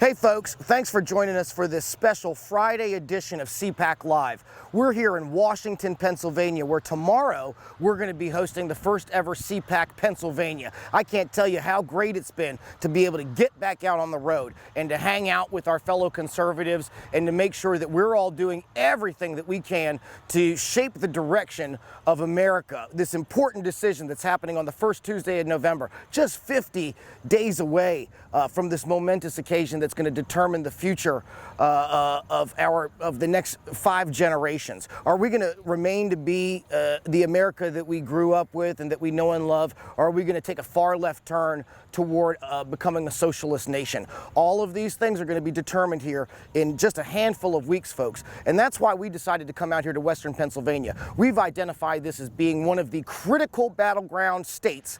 Hey folks, thanks for joining us for this special Friday edition of CPAC Live. We're here in Washington, Pennsylvania, where tomorrow we're going to be hosting the first ever CPAC Pennsylvania. I can't tell you how great it's been to be able to get back out on the road and to hang out with our fellow conservatives and to make sure that we're all doing everything that we can to shape the direction of America. This important decision that's happening on the first Tuesday of November, just 50 days away from this momentous occasion that's going to determine the future of the next 5 generations. Are we going to remain to be the America that we grew up with and that we know and love, or are we going to take a far left turn toward becoming a socialist nation? All of these things are going to be determined here in just a handful of weeks, folks. And that's why we decided to come out here to Western Pennsylvania. We've identified this as being one of the critical battleground states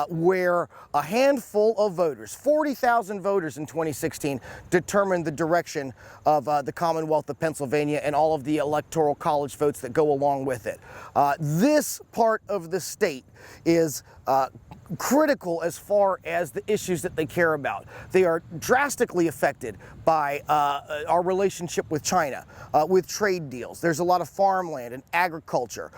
where a handful of voters, 40,000 voters in 2016, determined the direction of the Commonwealth of Pennsylvania and all of the electoral college votes that go along with it. This part of the state is critical as far as the issues that they care about. They are drastically affected by our relationship with China, with trade deals. There's a lot of farmland and agriculture,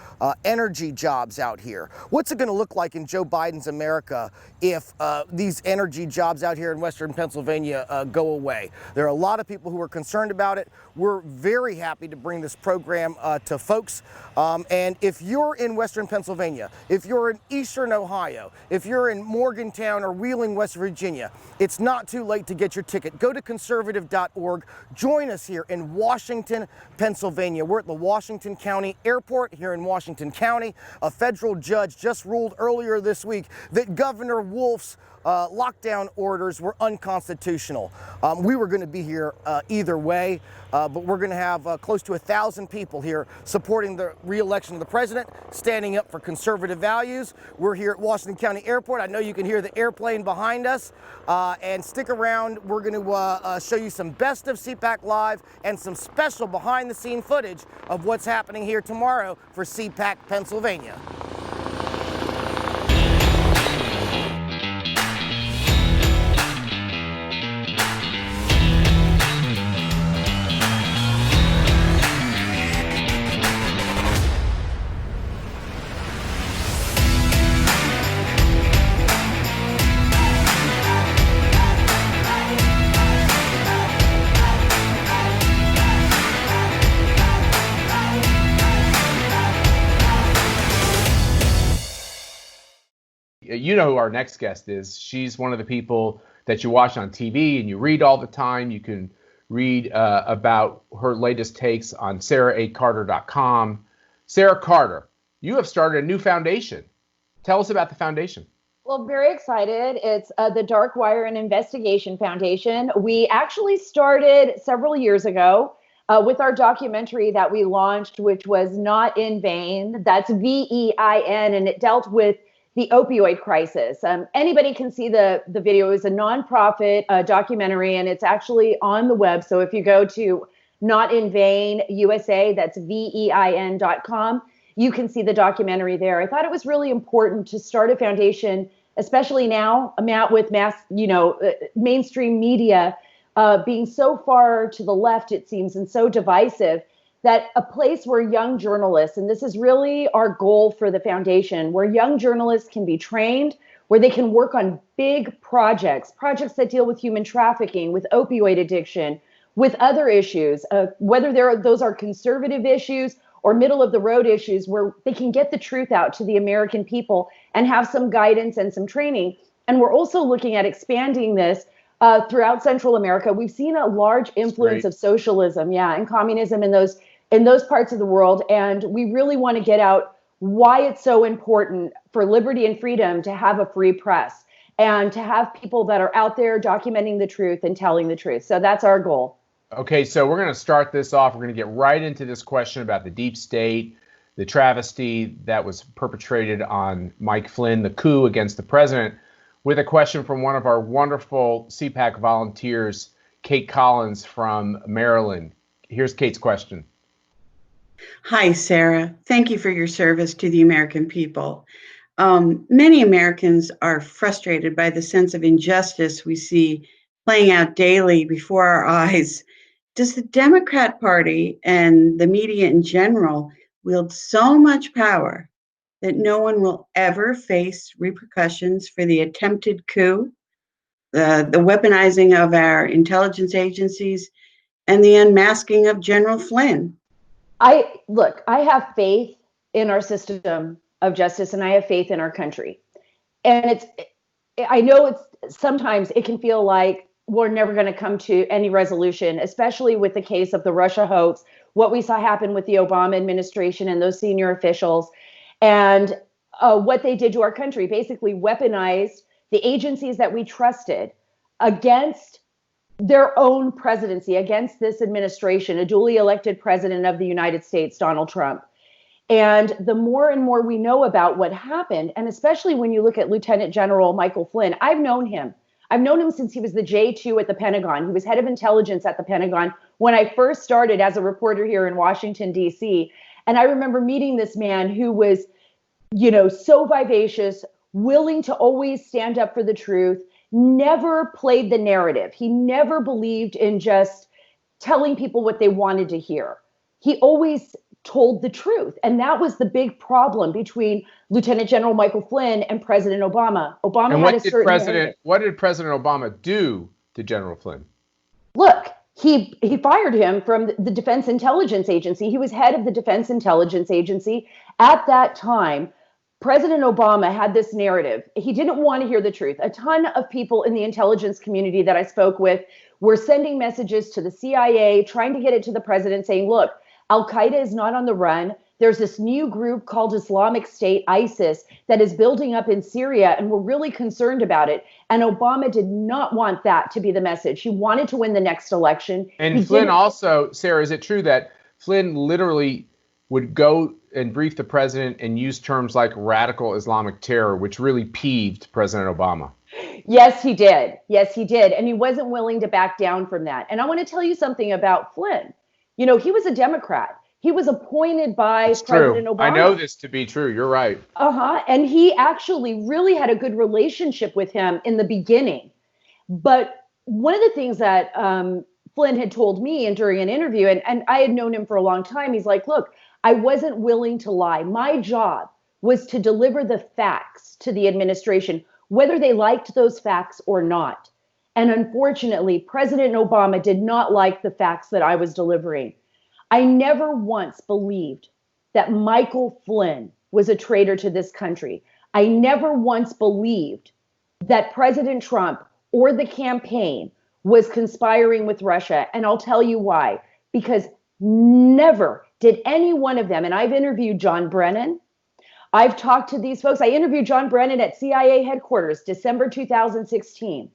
energy jobs out here. What's it going to look like in Joe Biden's America if these energy jobs out here in Western Pennsylvania go away? There are a lot of people who are concerned about it. We're very happy to bring this program to folks. And if you're in Western Pennsylvania, if you're in Eastern Ohio, if you're in Morgantown or Wheeling, West Virginia, it's not too late to get your ticket. Go to conservative.org. Join us here in Washington, Pennsylvania. We're at the Washington County Airport here in Washington County. A federal judge just ruled earlier this week that Governor Wolf's lockdown orders were unconstitutional. We were going to be here either way, but we're going to have close to 1,000 people here supporting the re-election of the president, standing up for conservative values. We're here at Washington County Airport. I know you can hear the airplane behind us. And stick around. We're going to show you some best of CPAC Live and some special behind-the-scene footage of what's happening here tomorrow for CPAC Pennsylvania. You know who our next guest is. She's one of the people that you watch on TV and you read all the time. You can read about her latest takes on SarahACarter.com. Sarah Carter, you have started a new foundation. Tell us about the foundation. Well, very excited. It's the Dark Wire and Investigation Foundation. We actually started several years ago with our documentary that we launched, which was Not in Vain. That's VEIN, and it dealt with the opioid crisis. Anybody can see the video. It was a nonprofit documentary, and it's actually on the web. So if you go to Not in Vain USA, that's VEIN.com, you can see the documentary there. I thought it was really important to start a foundation, especially now, with mainstream media being so far to the left, it seems, and so divisive, that a place where young journalists, and this is really our goal for the foundation, where young journalists can be trained, where they can work on big projects that deal with human trafficking, with opioid addiction, with other issues, whether those are conservative issues or middle of the road issues, where they can get the truth out to the American people and have some guidance and some training. And we're also looking at expanding this throughout Central America. We've seen a large influence of socialism, and communism in those parts of the world. And we really want to get out why it's so important for liberty and freedom to have a free press and to have people that are out there documenting the truth and telling the truth. So that's our goal. Okay, so we're going to start this off. We're going to get right into this question about the deep state, the travesty that was perpetrated on Mike Flynn, the coup against the president, with a question from one of our wonderful CPAC volunteers, Kate Collins from Maryland. Here's Kate's question. Hi, Sarah. Thank you for your service to the American people. Many Americans are frustrated by the sense of injustice we see playing out daily before our eyes. Does the Democrat Party and the media in general wield so much power that no one will ever face repercussions for the attempted coup, the weaponizing of our intelligence agencies, and the unmasking of General Flynn? I have faith in our system of justice, and I have faith in our country. And I know sometimes it can feel like we're never going to come to any resolution, especially with the case of the Russia hoax, what we saw happen with the Obama administration and those senior officials, and what they did to our country, basically weaponized the agencies that we trusted against their own presidency, against this administration, a duly elected president of the United States, Donald Trump. And the more and more we know about what happened, and especially when you look at Lieutenant General Michael Flynn, I've known him. I've known him since he was the J2 at the Pentagon. He was head of intelligence at the Pentagon when I first started as a reporter here in Washington, D.C. And I remember meeting this man who was, so vivacious, willing to always stand up for the truth, never played the narrative. He never believed in just telling people what they wanted to hear. He always told the truth. And that was the big problem between Lieutenant General Michael Flynn and President Obama. And what did President Obama do to General Flynn? Look, he fired him from the Defense Intelligence Agency. He was head of the Defense Intelligence Agency. At that time, President Obama had this narrative. He didn't want to hear the truth. A ton of people in the intelligence community that I spoke with were sending messages to the CIA, trying to get it to the president saying, look, Al-Qaeda is not on the run. There's this new group called Islamic State, ISIS, that is building up in Syria, and we're really concerned about it. And Obama did not want that to be the message. He wanted to win the next election. And Flynn also, Sarah, is it true that Flynn literally would go and brief the president and use terms like radical Islamic terror, which really peeved President Obama? Yes, he did. Yes, he did. And he wasn't willing to back down from that. And I want to tell you something about Flynn. He was a Democrat. He was appointed by President Obama. I know this to be true. You're right. And he actually really had a good relationship with him in the beginning. But one of the things that Flynn had told me and during an interview, and I had known him for a long time, he's like, look, I wasn't willing to lie. My job was to deliver the facts to the administration, whether they liked those facts or not. And unfortunately, President Obama did not like the facts that I was delivering. I never once believed that Michael Flynn was a traitor to this country. I never once believed that President Trump or the campaign was conspiring with Russia. And I'll tell you why. Because never did any one of them, and I've interviewed John Brennan, I've talked to these folks. I interviewed John Brennan at CIA headquarters, December 2016.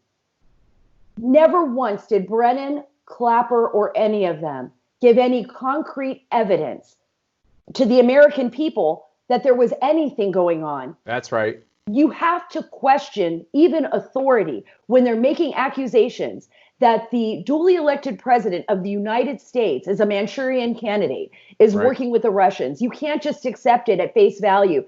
Never once did Brennan, Clapper, or any of them give any concrete evidence to the American people that there was anything going on. That's right. You have to question even authority when they're making accusations that the duly elected president of the United States is a Manchurian candidate, is working with the Russians. You can't just accept it at face value.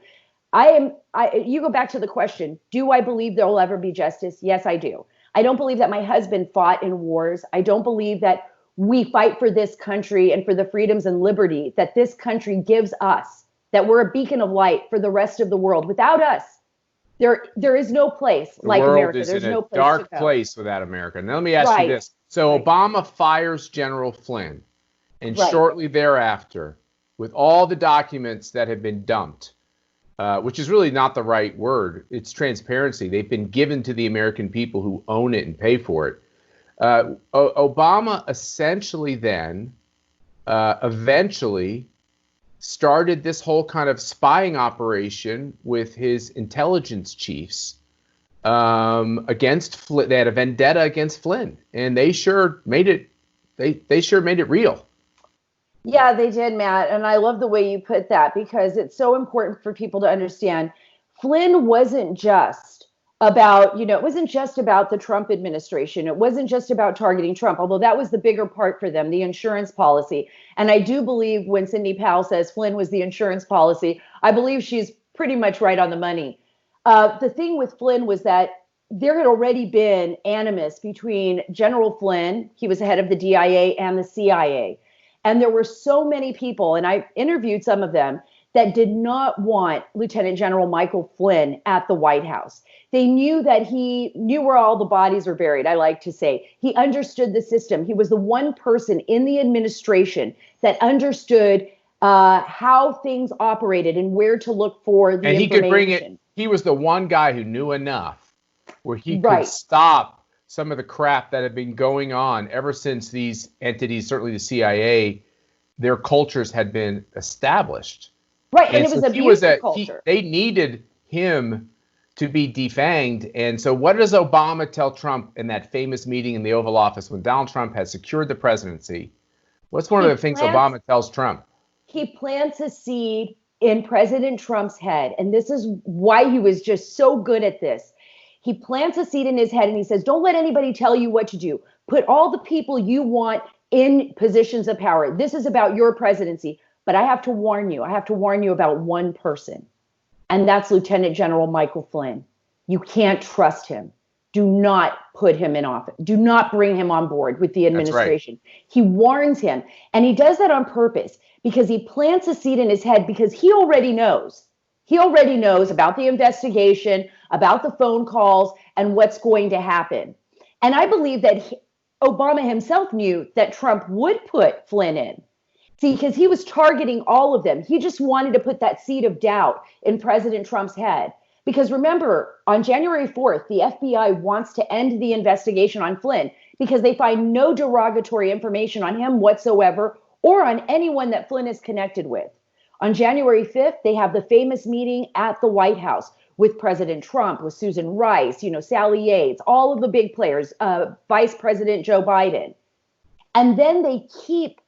You go back to the question, do I believe there will ever be justice? Yes, I do. I don't believe that my husband fought in wars. I don't believe that we fight for this country and for the freedoms and liberty that this country gives us, that we're a beacon of light for the rest of the world. Without us, there is no place like America. There's no place to go. Dark place without America. Now let me ask you this. So Obama fires General Flynn, and shortly thereafter, with all the documents that have been dumped, which is really not the right word, it's transparency. They've been given to the American people who own it and pay for it. Obama essentially then eventually started this whole kind of spying operation with his intelligence chiefs against Flynn. They had a vendetta against Flynn, and they sure made it. They sure made it real. Yeah, they did, Matt. And I love the way you put that, because it's so important for people to understand. Flynn wasn't just about, it wasn't just about the Trump administration. It wasn't just about targeting Trump, although that was the bigger part for them, the insurance policy. And I do believe when Cindy Powell says Flynn was the insurance policy, I believe she's pretty much right on the money. The thing with Flynn was that there had already been animus between General Flynn, he was the head of the DIA, and the CIA. And there were so many people, and I interviewed some of them, that did not want Lieutenant General Michael Flynn at the White House. They knew that he knew where all the bodies were buried, I like to say. He understood the system. He was the one person in the administration that understood how things operated and where to look for the information. And he could bring it. He was the one guy who knew enough where he could stop some of the crap that had been going on ever since these entities, certainly the CIA, their cultures had been established. Right, and it was abusive culture. They needed him to be defanged. And so what does Obama tell Trump in that famous meeting in the Oval Office when Donald Trump has secured the presidency? What's one of the things Obama tells Trump? He plants a seed in President Trump's head, and this is why he was just so good at this. He plants a seed in his head and he says, don't let anybody tell you what to do. Put all the people you want in positions of power. This is about your presidency. But I have to warn you. I have to warn you about one person, and that's Lieutenant General Michael Flynn. You can't trust him. Do not put him in office. Do not bring him on board with the administration. Right. He warns him, and he does that on purpose because he plants a seed in his head because he already knows. He already knows about the investigation, about the phone calls, and what's going to happen. And I believe that Obama himself knew that Trump would put Flynn in. See, because he was targeting all of them. He just wanted to put that seed of doubt in President Trump's head. Because remember, on January 4th, the FBI wants to end the investigation on Flynn because they find no derogatory information on him whatsoever or on anyone that Flynn is connected with. On January 5th, they have the famous meeting at the White House with President Trump, with Susan Rice, Sally Yates, all of the big players, Vice President Joe Biden. And then they keep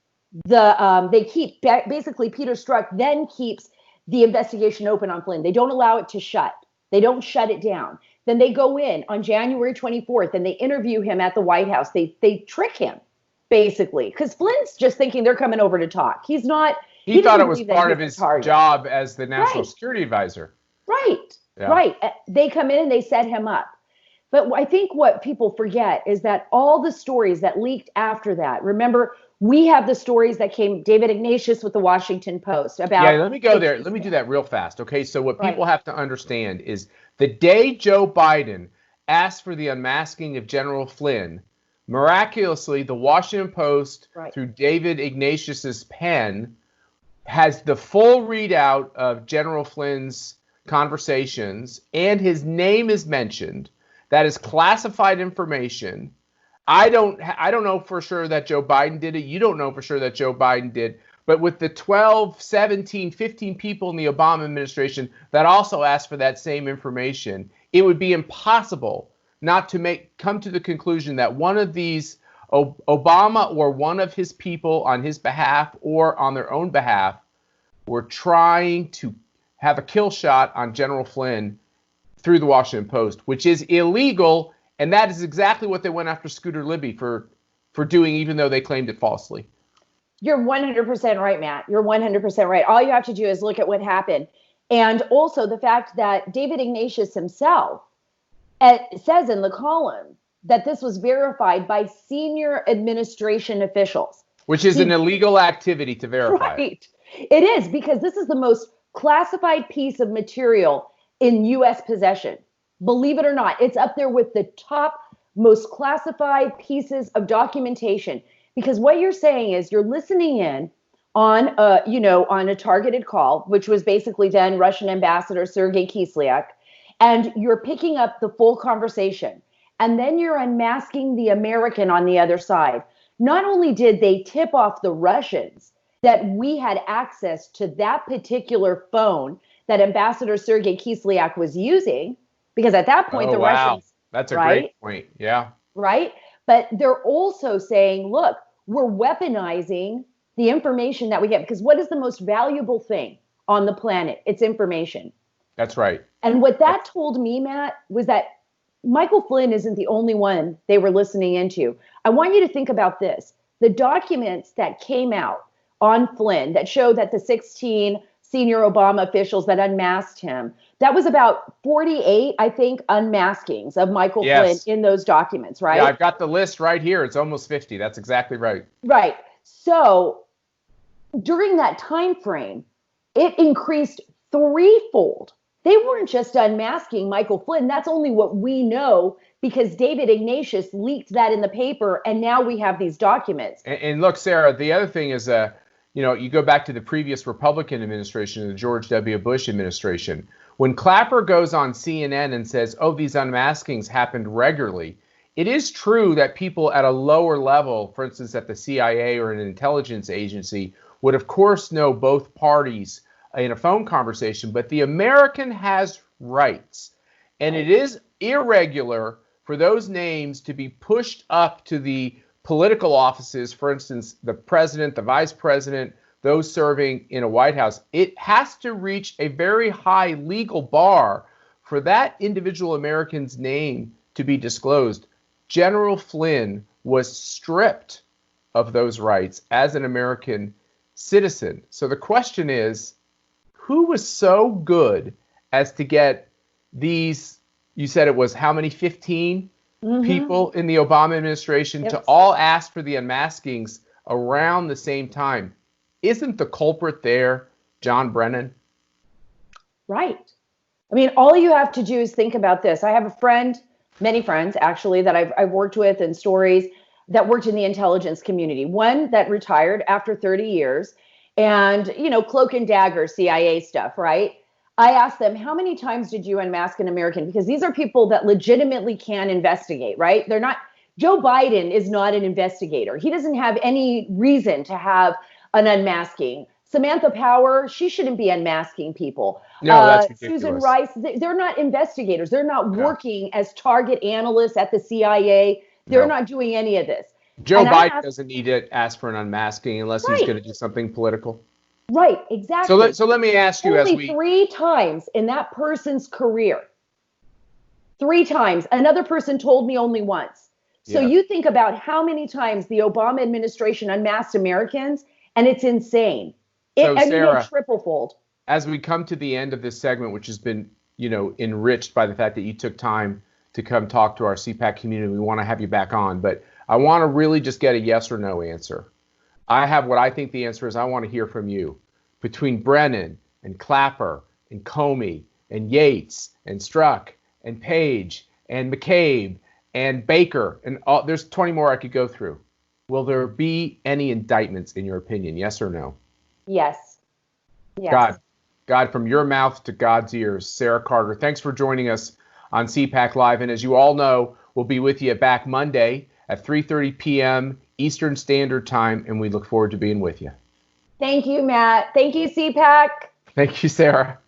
basically Peter Strzok then keeps the investigation open on Flynn. They don't allow it to shut. They don't shut it down. Then they go in on January 24th and they interview him at the White House. They trick him basically because Flynn's just thinking they're coming over to talk. He's not. He thought it was part of his job as the national security advisor. Right. Yeah. Right. They come in and they set him up. But I think what people forget is that all the stories that leaked after that, remember, we have the stories that came, David Ignatius with the Washington Post about. Yeah, let me go there. Let me do that real fast. Okay, so what people have to understand is the day Joe Biden asked for the unmasking of General Flynn, miraculously, the Washington Post, through David Ignatius's pen, has the full readout of General Flynn's conversations, and his name is mentioned. That is classified information. I don't know for sure that Joe Biden did it. You don't know for sure that Joe Biden did. But with the 12, 17, 15 people in the Obama administration that also asked for that same information, it would be impossible not to come to the conclusion that one of these, Obama or one of his people on his behalf or on their own behalf, were trying to have a kill shot on General Flynn through the Washington Post, which is illegal. And that is exactly what they went after Scooter Libby for doing, even though they claimed it falsely. You're 100% right, Matt. You're 100% right. All you have to do is look at what happened. And also the fact that David Ignatius himself says in the column that this was verified by senior administration officials. Which is an illegal activity to verify. Right. It is, because this is the most classified piece of material in U.S. possession. Believe it or not, it's up there with the top most classified pieces of documentation. Because what you're saying is you're listening in on a targeted call, which was basically then Russian Ambassador Sergei Kislyak, and you're picking up the full conversation. And then you're unmasking the American on the other side. Not only did they tip off the Russians that we had access to that particular phone that Ambassador Sergei Kislyak was using, because at that point, Russians. That's a great point. Yeah. Right. But they're also saying, look, we're weaponizing the information that we get, because what is the most valuable thing on the planet? It's information. That's right. And what that told me, Matt, was that Michael Flynn isn't the only one they were listening into. I want you to think about this. The documents that came out on Flynn that showed that the 16 senior Obama officials that unmasked him, that was about 48, I think, unmaskings of Michael Flynn in those documents, right? Yeah, I've got the list right here. It's almost 50. That's exactly right. Right. So during that time frame, it increased threefold. They weren't just unmasking Michael Flynn. That's only what we know because David Ignatius leaked that in the paper, and now we have these documents. And look, Sarah, the other thing is, you go back to the previous Republican administration, the George W. Bush administration. When Clapper goes on CNN and says, oh, these unmaskings happened regularly, it is true that people at a lower level, for instance, at the CIA or an intelligence agency, would of course know both parties in a phone conversation, but the American has rights. And it is irregular for those names to be pushed up to the political offices, for instance, the president, the vice president, those serving in a White House. It has to reach a very high legal bar for that individual American's name to be disclosed. General Flynn was stripped of those rights as an American citizen. So the question is, who was so good as to get these, you said it was how many, 15 people in the Obama administration to all ask for the unmaskings around the same time? Isn't the culprit there John Brennan? Right. I mean, all you have to do is think about this. I have a friend, many friends actually, that I've worked with in stories that worked in the intelligence community. One that retired after 30 years and, cloak and dagger CIA stuff, right? I asked them, how many times did you unmask an American? Because these are people that legitimately can investigate, right? They're not, Joe Biden is not an investigator. He doesn't have any reason to have an unmasking. Samantha Power, she shouldn't be unmasking people. No, that's ridiculous. Susan Rice, they're not investigators. They're not working as target analysts at the CIA. They're not doing any of this. Joe Biden doesn't need to ask for an unmasking unless he's going to do something political. Right, exactly. So let me ask you, only 3 times in that person's career. 3 times. Another person told me only once. So you think about how many times the Obama administration unmasked Americans, and it's insane. Sarah, triple-fold. As we come to the end of this segment, which has been, enriched by the fact that you took time to come talk to our CPAC community, we want to have you back on. But I want to really just get a yes or no answer. I have what I think the answer is. I want to hear from you. Between Brennan and Clapper and Comey and Yates and Strzok and Page and McCabe and Baker and there's 20 more I could go through. Will there be any indictments in your opinion? Yes or no? Yes. Yes. God, from your mouth to God's ears. Sarah Carter, thanks for joining us on CPAC Live. And as you all know, we'll be with you back Monday at 3:30 p.m. Eastern Standard Time, and we look forward to being with you. Thank you, Matt. Thank you, CPAC. Thank you, Sarah.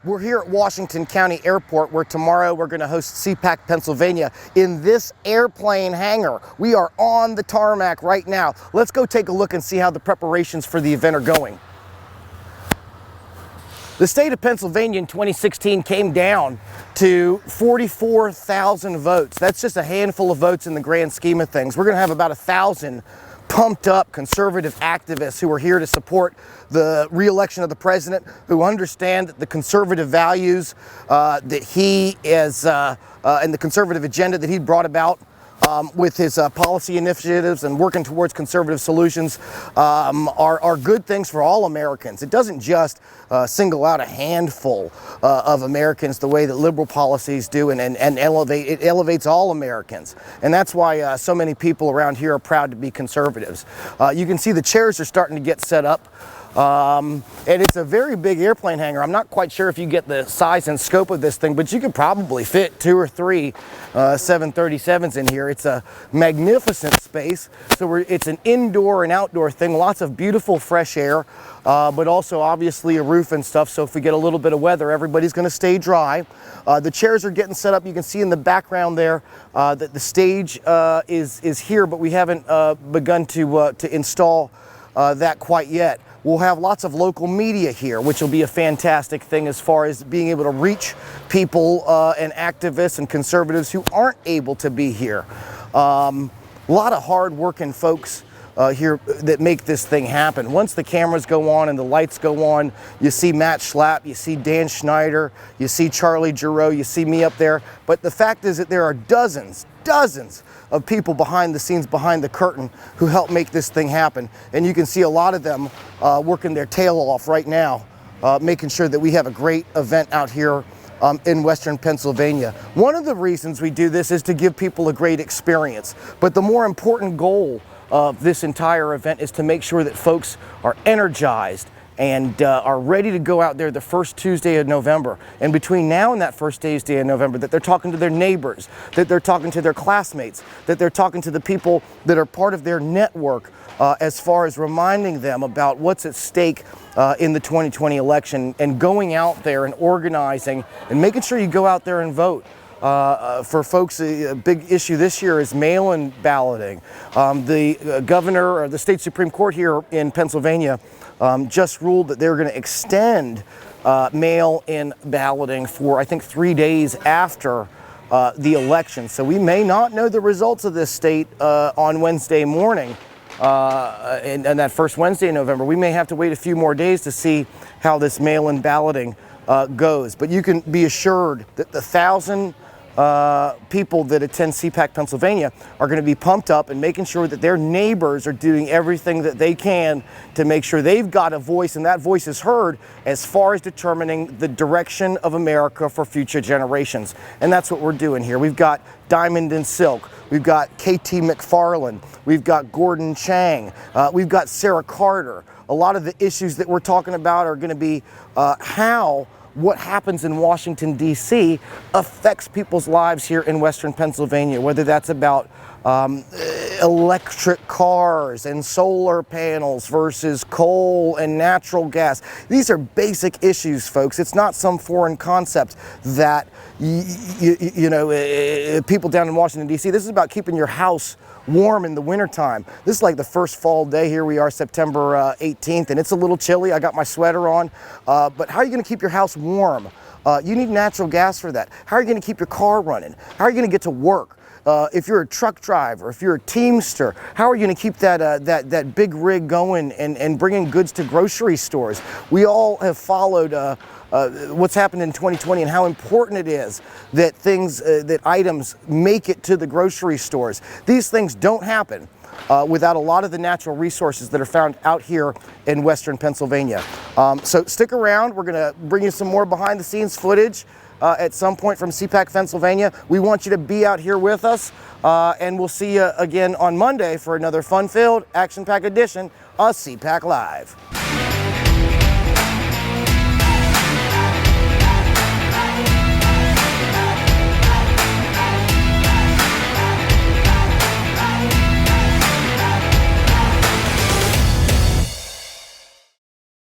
We're here at Washington County Airport, where tomorrow we're going to host CPAC Pennsylvania in this airplane hangar. We are on the tarmac right now. Let's go take a look and see how the preparations for the event are going. The state of Pennsylvania in 2016 came down to 44,000 votes. That's just a handful of votes in the grand scheme of things. We're going to have about 1,000 pumped up conservative activists who are here to support the re-election of the president, who understand the conservative values that he is and the conservative agenda that he brought about with his policy initiatives and working towards conservative solutions are good things for all Americans. It doesn't just single out a handful of Americans the way that liberal policies do and it elevates all Americans. And that's why so many people around here are proud to be conservatives. You can see the chairs are starting to get set up. And it's a very big airplane hangar. I'm not quite sure if you get the size and scope of this thing, but you could probably fit 2 or 3 737s in here. It's a magnificent space. So it's an indoor and outdoor thing, lots of beautiful fresh air, but also obviously a roof and stuff. So if we get a little bit of weather, everybody's going to stay dry. The chairs are getting set up. You can see in the background there that the stage is here, but we haven't begun to install that quite yet. We'll have lots of local media here, which will be a fantastic thing as far as being able to reach people and activists and conservatives who aren't able to be here. A lot of hard-working folks here that make this thing happen. Once the cameras go on and the lights go on, you see Matt Schlapp, you see Dan Schneider, you see Charlie Giroux, you see me up there. But the fact is that there are dozens of people behind the scenes, behind the curtain, who help make this thing happen. And you can see a lot of them working their tail off right now, making sure that we have a great event out here in Western Pennsylvania. One of the reasons we do this is to give people a great experience. But the more important goal of this entire event is to make sure that folks are energized and are ready to go out there the first Tuesday of November. And between now and that first Tuesday of November, that they're talking to their neighbors, that they're talking to their classmates, that they're talking to the people that are part of their network as far as reminding them about what's at stake in the 2020 election, and going out there and organizing and making sure you go out there and vote. For folks, a big issue this year is mail-in balloting. The governor, or the state Supreme Court here in Pennsylvania, just ruled that they're going to extend mail-in balloting for, I think, 3 days after the election. So we may not know the results of this state on Wednesday morning, and that first Wednesday in November. We may have to wait a few more days to see how this mail-in balloting goes. But you can be assured that the 1,000 people that attend CPAC Pennsylvania are going to be pumped up and making sure that their neighbors are doing everything that they can to make sure they've got a voice, and that voice is heard as far as determining the direction of America for future generations. And that's what we're doing here. We've got Diamond and Silk, we've got KT McFarland, we've got Gordon Chang, we've got Sarah Carter. A lot of the issues that we're talking about are going to be how what happens in Washington, D.C. affects people's lives here in Western Pennsylvania, whether that's about electric cars and solar panels versus coal and natural gas. These are basic issues, folks. It's not some foreign concept that, people down in Washington, D.C., this is about keeping your house warm in the wintertime. This is like the first fall day. Here we are, September 18th, and it's a little chilly. I got my sweater on. But how are you going to keep your house warm? You need natural gas for that. How are you going to keep your car running? How are you going to get to work? If you're a truck driver, if you're a teamster, how are you going to keep that big rig going and bringing goods to grocery stores? We all have followed what's happened in 2020 and how important it is that that items make it to the grocery stores. These things don't happen without a lot of the natural resources that are found out here in Western Pennsylvania. So stick around. We're going to bring you some more behind the scenes footage at some point from CPAC Pennsylvania. We want you to be out here with us, and we'll see you again on Monday for another fun-filled, action-packed edition of CPAC Live.